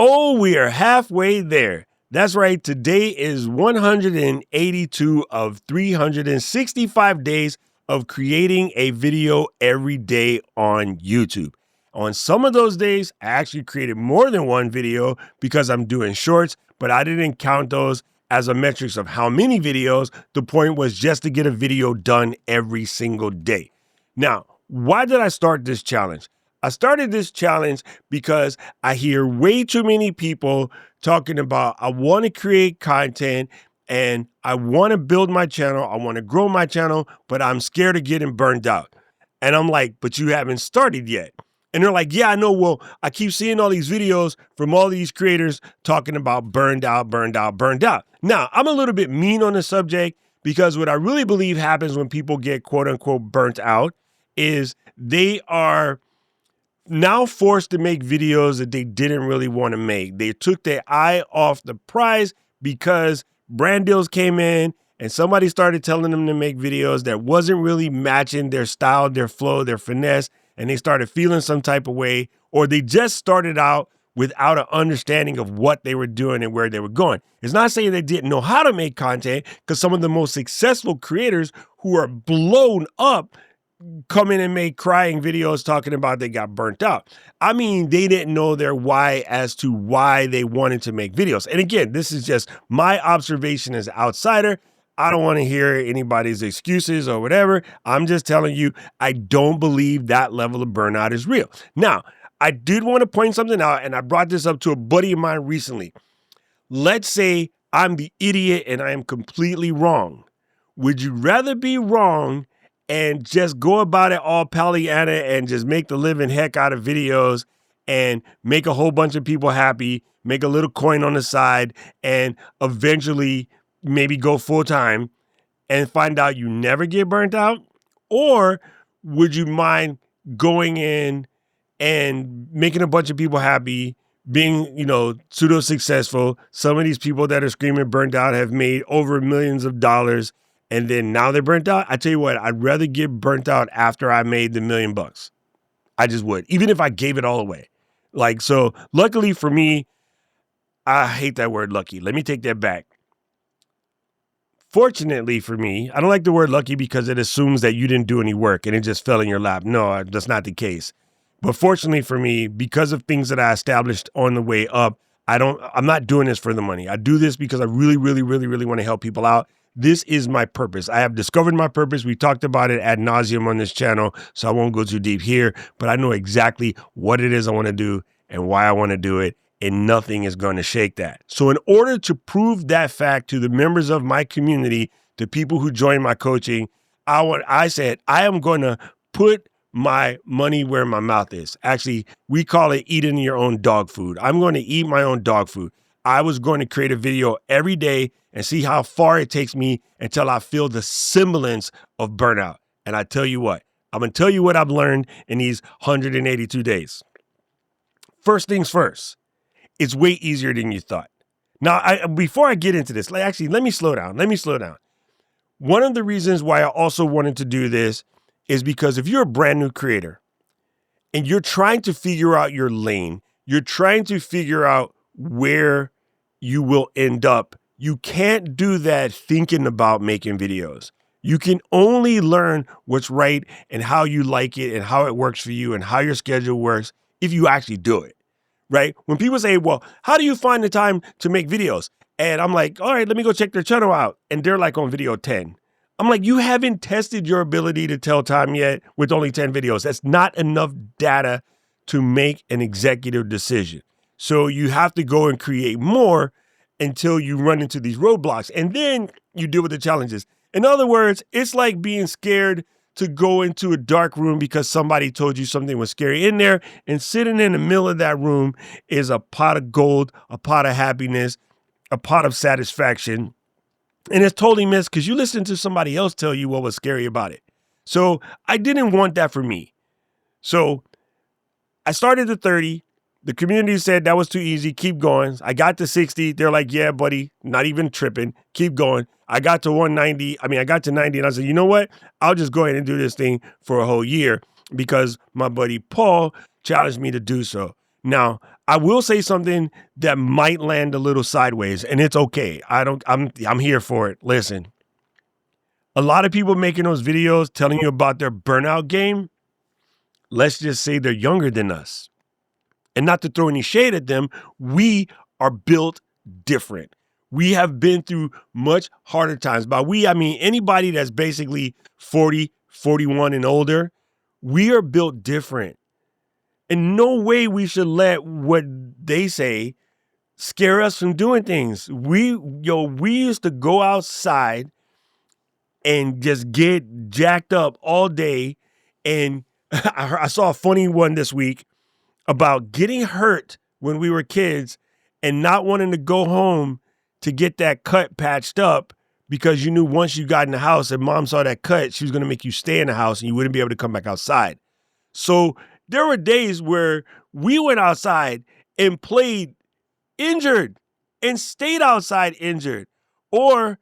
Oh, we are halfway there. That's right. Today is 182 of 365 days of creating a video every day on YouTube. On some of those days, I actually created more than one video because I'm doing shorts, but I didn't count those as a metrics of how many videos. The point was just to get a video done every single day. Now, why did I start this challenge? I started this challenge because I hear way too many people talking about, I want to create content and I want to build my channel. I want to grow my channel, but I'm scared of getting burned out. And I'm like, but you haven't started yet. And they're like, yeah, I know. Well, I keep seeing all these videos from all these creators talking about burned out. Now, I'm a little bit mean on the subject because what I really believe happens when people get quote unquote burnt out is they are now forced to make videos that they didn't really want to make. They took their eye off the prize because brand deals came in and somebody started telling them to make videos that wasn't really matching their style, their flow, their finesse, and they started feeling some type of way, or they just started out without an understanding of what they were doing and where they were going. It's not saying they didn't know how to make content, because some of the most successful creators who are blown up come in and make crying videos talking about they got burnt out. I mean, they didn't know their why as to why they wanted to make videos. And again, this is just my observation as an outsider. I don't want to hear anybody's excuses or whatever. I'm just telling you, I don't believe that level of burnout is real. Now, I did want to point something out, and I brought this up to a buddy of mine recently. Let's say I'm the idiot and I am completely wrong. Would you rather be wrong and just go about it all Pollyanna and just make the living heck out of videos and make a whole bunch of people happy, make a little coin on the side, and eventually maybe go full time and find out you never get burnt out? Or would you mind going in and making a bunch of people happy, being, pseudo successful? Some of these people that are screaming burnt out have made over millions of dollars, and then now they're burnt out. I tell you what, I'd rather get burnt out after I made the $1 million. I just would, even if I gave it all away. So luckily for me, I hate that word lucky. Let me take that back. Fortunately for me, I don't like the word lucky because it assumes that you didn't do any work and it just fell in your lap. No, that's not the case. But fortunately for me, because of things that I established on the way up, I'm not doing this for the money. I do this because I really, really, really, really want to help people out. This is my purpose. I have discovered my purpose. We talked about it ad nauseum on this channel, so I won't go too deep here, but I know exactly what it is I want to do and why I want to do it, and nothing is going to shake that. So in order to prove that fact to the members of my community, the people who join my coaching, I said, I am going to put my money where my mouth is. Actually, we call it eating your own dog food. I'm going to eat my own dog food. I was going to create a video every day and see how far it takes me until I feel the semblance of burnout. And I tell you what, I'm going to tell you what I've learned in these 182 days. First things first, it's way easier than you thought. Now, before I get into this, let me slow down. One of the reasons why I also wanted to do this is because if you're a brand new creator and you're trying to figure out your lane, you're trying to figure out where you will end up, you can't do that thinking about making videos. You can only learn what's right and how you like it and how it works for you and how your schedule works if you actually do it, right? When people say, well, how do you find the time to make videos? And I'm like, all right, let me go check their channel out. And they're like on video 10. I'm like, you haven't tested your ability to tell time yet with only 10 videos. That's not enough data to make an executive decision. So you have to go and create more until you run into these roadblocks, and then you deal with the challenges. In other words, it's like being scared to go into a dark room because somebody told you something was scary in there, and sitting in the middle of that room is a pot of gold, a pot of happiness, a pot of satisfaction. And it's totally missed because you listened to somebody else tell you what was scary about it. So I didn't want that for me. So I started at 30. The community said that was too easy. Keep going. I got to 60. They're like, yeah, buddy, not even tripping. Keep going. I got to 90, and I said, you know what? I'll just go ahead and do this thing for a whole year because my buddy Paul challenged me to do so. Now, I will say something that might land a little sideways, and it's okay. I'm here for it. Listen, a lot of people making those videos telling you about their burnout game, let's just say they're younger than us. And not to throw any shade at them, we are built different. We have been through much harder times. By we, I mean anybody that's basically 40, 41 and older. We are built different. In no way we should let what they say scare us from doing things. We used to go outside and just get jacked up all day. And I saw a funny one this week about getting hurt when we were kids and not wanting to go home to get that cut patched up because you knew once you got in the house and mom saw that cut, she was going to make you stay in the house and you wouldn't be able to come back outside. So there were days where we went outside and played injured and stayed outside injured, or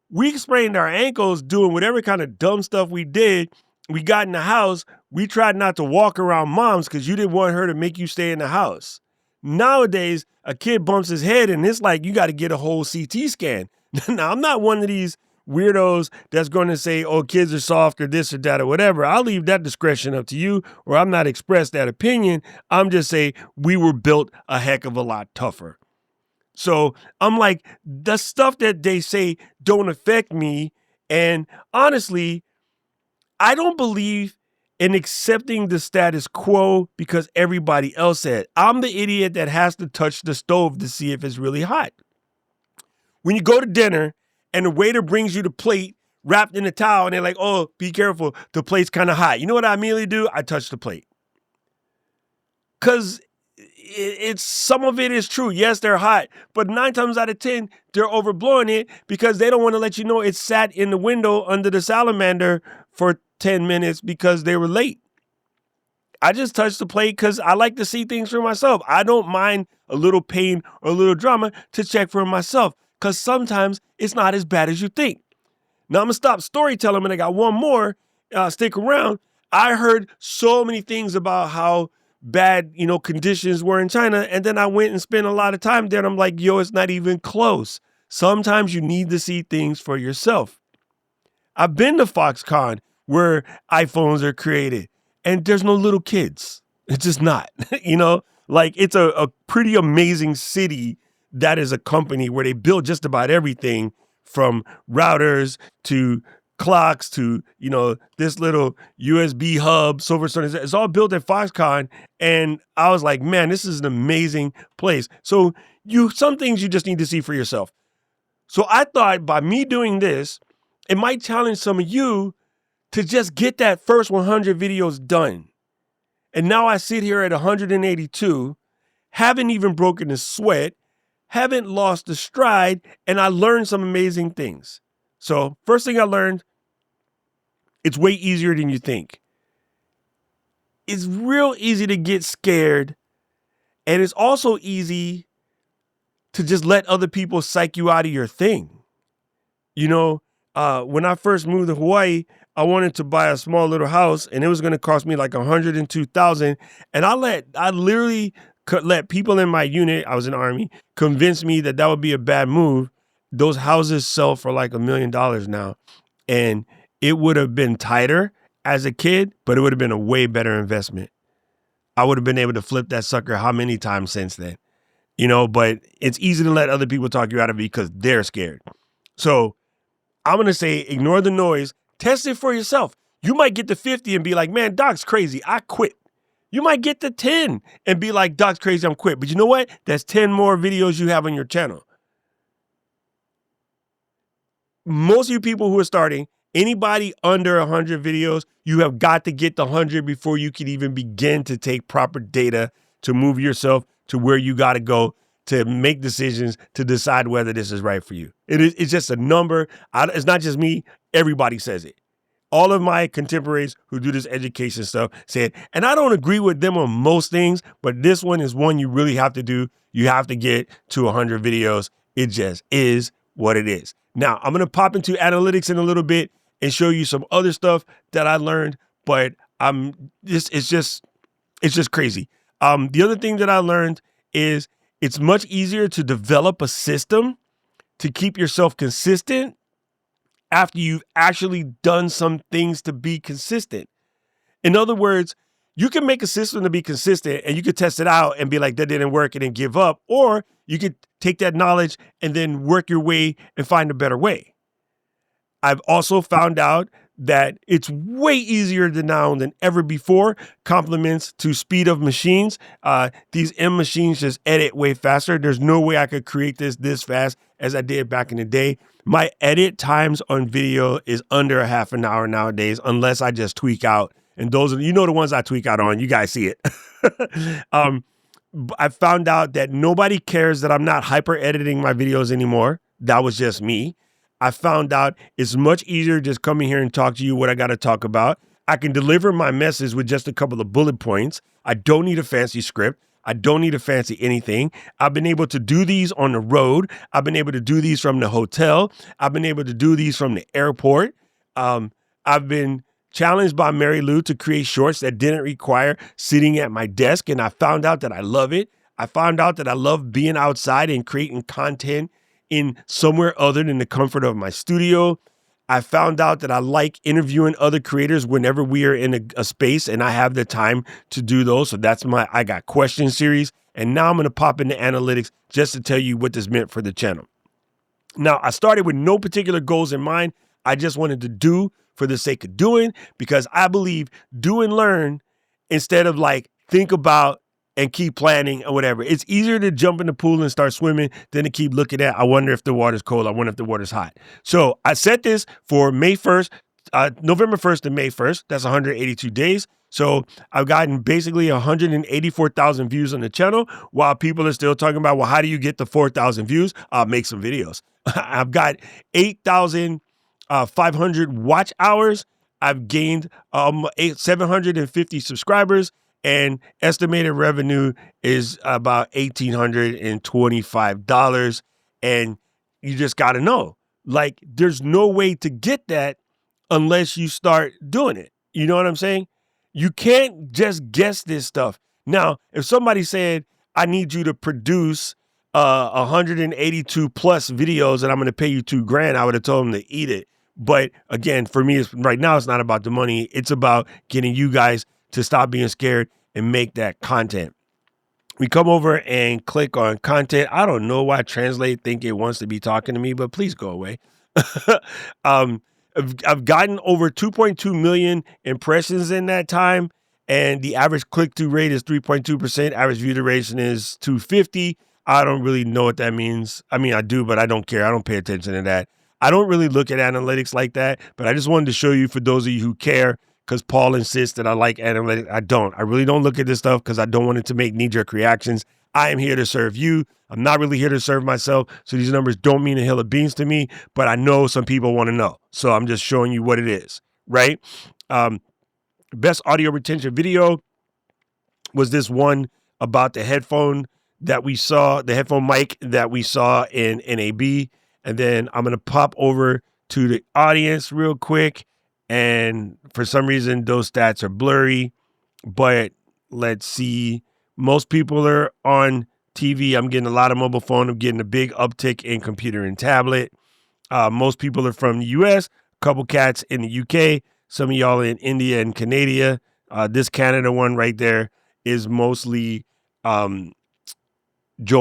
we sprained our ankles doing whatever kind of dumb stuff we did. We got in the house. We tried not to walk around moms because you didn't want her to make you stay in the house. Nowadays, a kid bumps his head and it's like you got to get a whole CT scan. Now, I'm not one of these weirdos that's going to say, oh, kids are soft or this or that or whatever. I'll leave that discretion up to you, or I'm not express that opinion. I'm just saying we were built a heck of a lot tougher. So I'm like, the stuff that they say don't affect me. And honestly, I don't believe in accepting the status quo because everybody else said. I'm the idiot that has to touch the stove to see if it's really hot. When you go to dinner and the waiter brings you the plate wrapped in a towel and they're like, oh, be careful, the plate's kind of hot. You know what I immediately do? I touch the plate. Because it's some of it is true. Yes, they're hot, but 9 times out of 10, they're overblowing it because they don't want to let you know it sat in the window under the salamander for 10 minutes because they were late. I just touch the plate because I like to see things for myself. I don't mind a little pain or a little drama to check for myself because sometimes it's not as bad as you think. Now I'm going to stop storytelling and I got one more. Stick around. I heard so many things about how bad, conditions were in China. And then I went and spent a lot of time there. And I'm like, it's not even close. Sometimes you need to see things for yourself. I've been to Foxconn where iPhones are created and there's no little kids. It's just not, it's a pretty amazing city that is a company where they build just about everything from routers to clocks to, this little USB hub, Silver Stone. It's all built at Foxconn. And I was like, man, this is an amazing place. So some things you just need to see for yourself. So I thought by me doing this, it might challenge some of you to just get that first 100 videos done. And now I sit here at 182, haven't even broken a sweat, haven't lost a stride, and I learned some amazing things. So first thing I learned, it's way easier than you think. It's real easy to get scared. And it's also easy to just let other people psych you out of your thing. When I first moved to Hawaii, I wanted to buy a small little house and it was going to cost me like $102,000. And I literally let people in my unit, I was in the Army, convince me that would be a bad move. Those houses sell for like $1 million now. And it would have been tighter as a kid, but it would have been a way better investment. I would have been able to flip that sucker how many times since then, but it's easy to let other people talk you out of it because they're scared. So I'm going to say, ignore the noise, test it for yourself. You might get to 50 and be like, man, Doc's crazy, I quit. You might get to 10 and be like, Doc's crazy, I'm quit. But you know what? That's 10 more videos you have on your channel. Most of you people who are starting, anybody under 100 videos, you have got to get the 100 before you can even begin to take proper data to move yourself to where you got to go to make decisions to decide whether this is right for you. It's just a number. It's not just me. Everybody says it. All of my contemporaries who do this education stuff say it. And I don't agree with them on most things, but this one is one you really have to do. You have to get to 100 videos. It just is what it is. Now, I'm going to pop into analytics in a little bit and show you some other stuff that I learned, but it's just crazy. The other thing that I learned is it's much easier to develop a system to keep yourself consistent after you've actually done some things to be consistent. In other words, you can make a system to be consistent and you could test it out and be like, that didn't work and then give up. Or you could take that knowledge and then work your way and find a better way. I've also found out that it's way easier now than ever before. Compliments to speed of machines. These M machines just edit way faster. There's no way I could create this fast as I did back in the day. My edit times on video is under a half an hour nowadays, unless I just tweak out. And those are, the ones I tweak out on. You guys see it. I found out that nobody cares that I'm not hyper editing my videos anymore. That was just me. I found out it's much easier just coming here and talk to you what I got to talk about. I can deliver my message with just a couple of bullet points. I don't need a fancy script. I don't need a fancy anything. I've been able to do these on the road. I've been able to do these from the hotel. I've been able to do these from the airport. I've been challenged by Mary Lou to create shorts that didn't require sitting at my desk, and I found out that I love it. I found out that I love being outside and creating content in somewhere other than the comfort of my studio. I found out that I like interviewing other creators whenever we are in a space and I have the time to do those. So that's I got question series. And now I'm going to pop into analytics just to tell you what this meant for the channel. Now, I started with no particular goals in mind. I just wanted to do for the sake of doing, because I believe do and learn instead of like think about and keep planning or whatever. It's easier to jump in the pool and start swimming than to keep looking at, I wonder if the water's cold. I wonder if the water's hot. So I set this for May 1st, November 1st to May 1st. That's 182 days. So I've gotten basically 184,000 views on the channel while people are still talking about, well, how do you get the 4,000 views? I'll make some videos. I've got 8,500 watch hours. I've gained 750 subscribers. And estimated revenue is about $1,825. And you just got to know, like, there's no way to get that unless you start doing it. You know what I'm saying? You can't just guess this stuff. Now, if somebody said, I need you to produce 182 plus videos and I'm going to pay you $2,000, I would have told them to eat it. But again, for me, right now, it's not about the money. It's about getting you guys to stop being scared and make that content. We come over and click on content. I don't know why Translate think it wants to be talking to me, but please go away. I've gotten over 2.2 million impressions in that time, and the average click-through rate is 3.2%. Average view duration is 250. I don't really know what that means. I mean, I do, but I don't care. I don't pay attention to that. I don't really look at analytics like that, but I just wanted to show you for those of you who care, because Paul insists that I like analytics. I don't. I really don't look at this stuff because I don't want it to make knee-jerk reactions. I am here to serve you. I'm not really here to serve myself. So these numbers don't mean a hill of beans to me, but I know some people want to know. So I'm just showing you what it is, right? Best audio retention video was this one about the headphone that we saw, the headphone mic that we saw in NAB. And then I'm going to pop over to the audience real quick. And for some reason, those stats are blurry, but let's see. Most people are on TV. I'm getting a lot of mobile phone. I'm getting a big uptick in computer and tablet. Most people are from the US, a couple cats in the UK, some of y'all in India and Canada. This Canada one right there is mostly Joe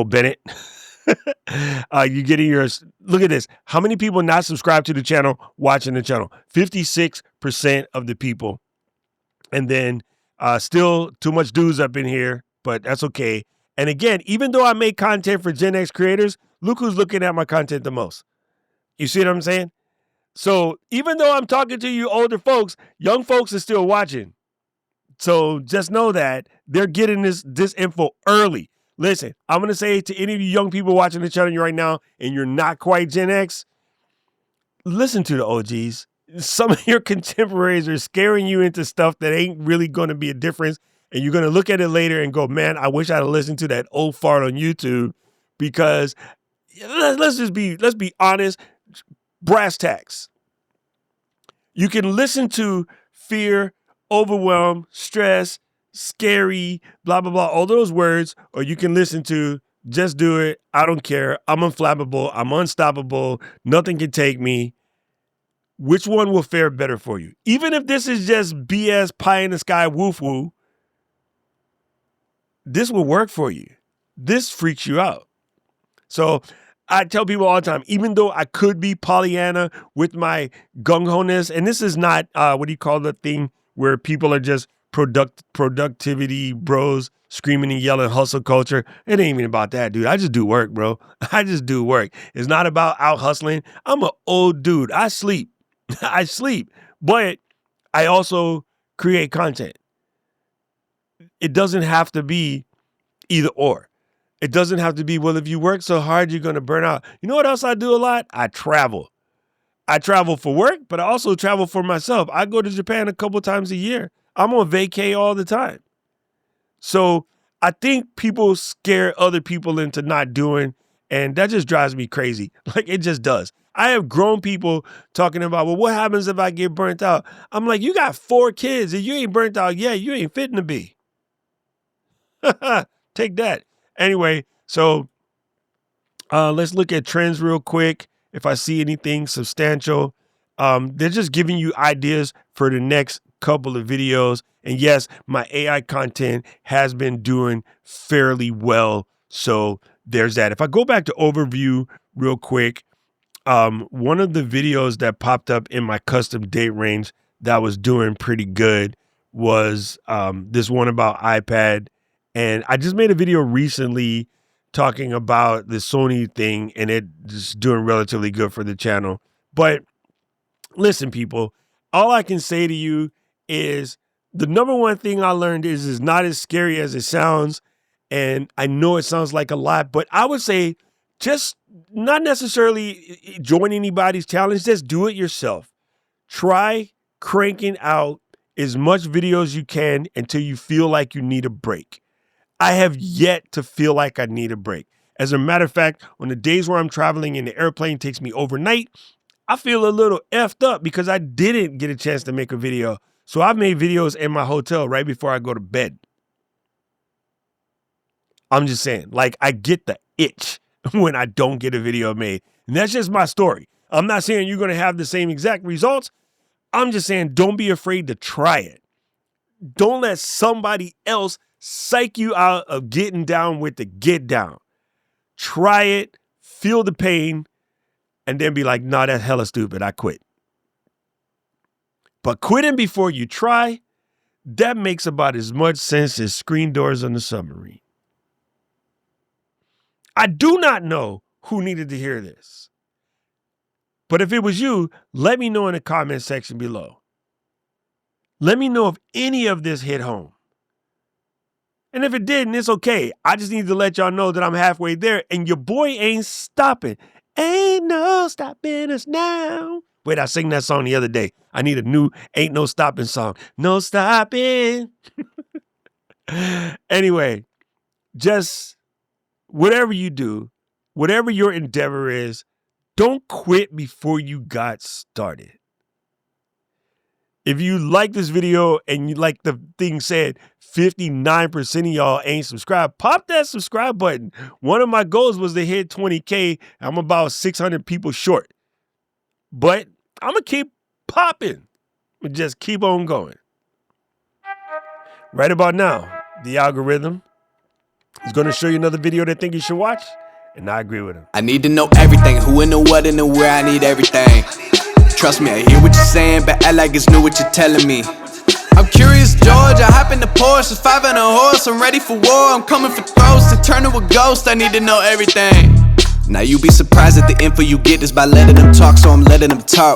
Bennett. You're getting yours. Look at this. How many people not subscribed to the channel watching the channel? 56% of the people. And then still too much dudes up in here, but that's okay. And again, even though I make content for Gen X creators, look who's looking at my content the most. You see what I'm saying? So even though I'm talking to you older folks, young folks are still watching. So just know that they're getting this info early. Listen, I'm going to say to any of you young people watching the channel right now, and you're not quite Gen X, listen to the OGs. Some of your contemporaries are scaring you into stuff that ain't really going to be a difference. And you're going to look at it later and go, man, I wish I'd have listened to that old fart on YouTube, because let's be honest, brass tacks. You can listen to fear, overwhelm, stress, scary, blah, blah, blah, all those words, or you can listen to just do it. I don't care. I'm inflammable. I'm unstoppable. Nothing can take me. Which one will fare better for you? Even if this is just BS pie in the sky woof woo, this will work for you. This freaks you out. So I tell people all the time, even though I could be Pollyanna with my gung-ho-ness, and this is not, what do you call the thing where people are just productivity bros screaming and yelling hustle culture. It ain't even about that, dude. I just do work, bro. I just do work. It's not about out hustling. I'm an old dude. I sleep. I sleep, but I also create content. It doesn't have to be either or. It doesn't have to be, well, if you work so hard, you're going to burn out. You know what else I do a lot? I travel. I travel for work, but I also travel for myself. I go to Japan a couple times a year. I'm on vacay all the time. So I think people scare other people into not doing, and that just drives me crazy. Like, it just does. I have grown people talking about, well, what happens if I get burnt out? I'm like, you got 4 kids and you ain't burnt out yet. You ain't fitting to be. Take that. Anyway, so let's look at trends real quick. If I see anything substantial, they're just giving you ideas for the next couple of videos. And yes, my AI content has been doing fairly well. So there's that. If I go back to overview real quick, one of the videos that popped up in my custom date range that was doing pretty good was this one about iPad. And I just made a video recently talking about the Sony thing, and it just doing relatively good for the channel. But listen, people, all I can say to you is the number one thing I learned is it's not as scary as it sounds. And I know it sounds like a lot, but I would say just not necessarily join anybody's challenge. Just do it yourself. Try cranking out as much video as you can until you feel like you need a break. I have yet to feel like I need a break. As a matter of fact, on the days where I'm traveling and the airplane takes me overnight, I feel a little effed up because I didn't get a chance to make a video. So I've made videos in my hotel right before I go to bed. I'm just saying, like, I get the itch when I don't get a video made. And that's just my story. I'm not saying you're going to have the same exact results. I'm just saying, don't be afraid to try it. Don't let somebody else psych you out of getting down with the get down. Try it, feel the pain, and then be like, nah, that's hella stupid. I quit. But quitting before you try, that makes about as much sense as screen doors on the submarine. I do not know who needed to hear this. But if it was you, let me know in the comment section below. Let me know if any of this hit home. And if it didn't, it's okay. I just need to let y'all know that I'm halfway there and your boy ain't stopping. Ain't no stopping us now. Wait, I sang that song the other day. I need a new Ain't No Stopping song. No stopping. Anyway, just whatever you do, whatever your endeavor is, don't quit before you got started. If you like this video and you like the thing said 59% of y'all ain't subscribed, pop that subscribe button. One of my goals was to hit 20K. I'm about 600 people short. But I'm going to keep popping. Just keep on going. Right about now, the algorithm is going to show you another video they think you should watch, and I agree with him. I need to know everything, who and the what and the where, I need everything. Trust me, I hear what you're saying, but act like it's new what you're telling me. I'm curious, George, I hop in the Porsche, it's 5 and a horse, I'm ready for war, I'm coming for throats, to turn to a ghost, I need to know everything. Now you be surprised at the info you get is by letting them talk, so I'm letting them talk.